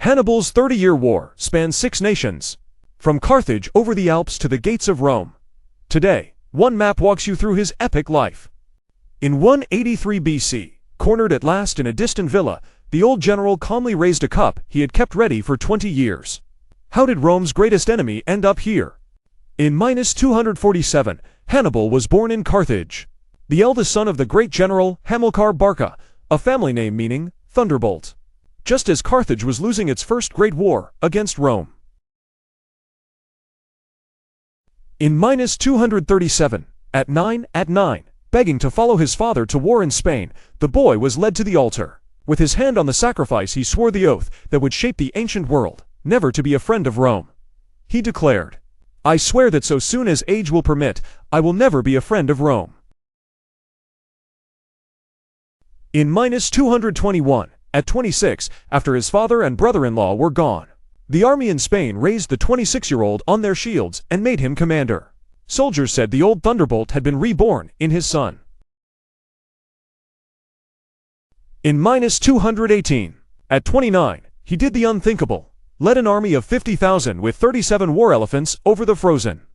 Hannibal's 30-year war spanned 6 nations, from Carthage over the Alps to the gates of Rome. Today, one map walks you through his epic life. In 183 BC, cornered at last in a distant villa, the old general calmly raised a cup he had kept ready for 20 years. How did Rome's greatest enemy end up here? In -247, Hannibal was born in Carthage, the eldest son of the great general Hamilcar Barca, a family name meaning thunderbolt, just as Carthage was losing its first great war against Rome. In -237, at nine, begging to follow his father to war in Spain, the boy was led to the altar. With his hand on the sacrifice, he swore the oath that would shape the ancient world, never to be a friend of Rome. He declared, "I swear that so soon as age will permit, I will never be a friend of Rome." In -221, at 26, after his father and brother-in-law were gone, the army in Spain raised the 26-year-old on their shields and made him commander. Soldiers said the old thunderbolt had been reborn in his son. In -218, at 29, he did the unthinkable, led an army of 50,000 with 37 war elephants over the frozen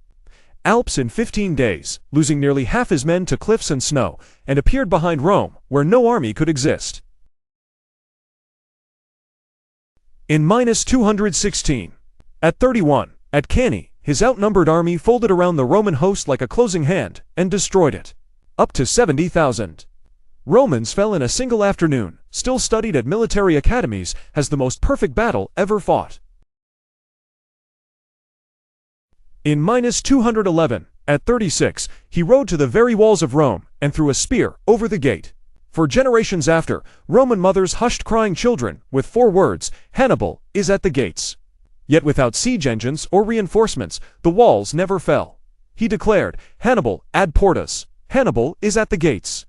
Alps in 15 days, losing nearly half his men to cliffs and snow, and appeared behind Rome, where no army could exist. In -216, at 31, at Cannae, his outnumbered army folded around the Roman host like a closing hand and destroyed it. Up to 70,000 Romans fell in a single afternoon, still studied at military academies as the most perfect battle ever fought. In -211, at 36, he rode to the very walls of Rome and threw a spear over the gate. For generations after, Roman mothers hushed crying children with 4 words, "Hannibal is at the gates." Yet without siege engines or reinforcements, the walls never fell. He declared, "Hannibal ad portas," Hannibal is at the gates.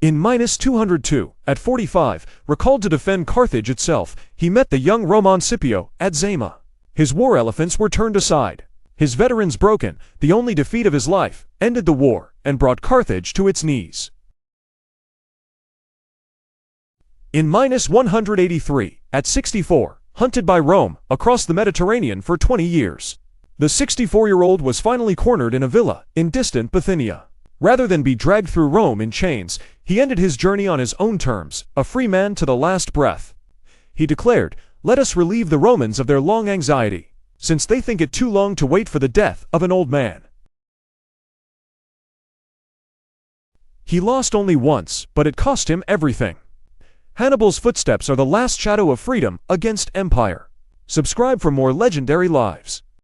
In -202, at 45, recalled to defend Carthage itself, he met the young Roman Scipio at Zama. His war elephants were turned aside. His veterans broken, the only defeat of his life, ended the war and brought Carthage to its knees. In -183, at 64, hunted by Rome across the Mediterranean for 20 years, the 64-year-old was finally cornered in a villa in distant Bithynia. Rather than be dragged through Rome in chains, he ended his journey on his own terms, a free man to the last breath. He declared, "Let us relieve the Romans of their long anxiety, since they think it too long to wait for the death of an old man." He lost only once, but it cost him everything. Hannibal's footsteps are the last shadow of freedom against empire. Subscribe for more legendary lives.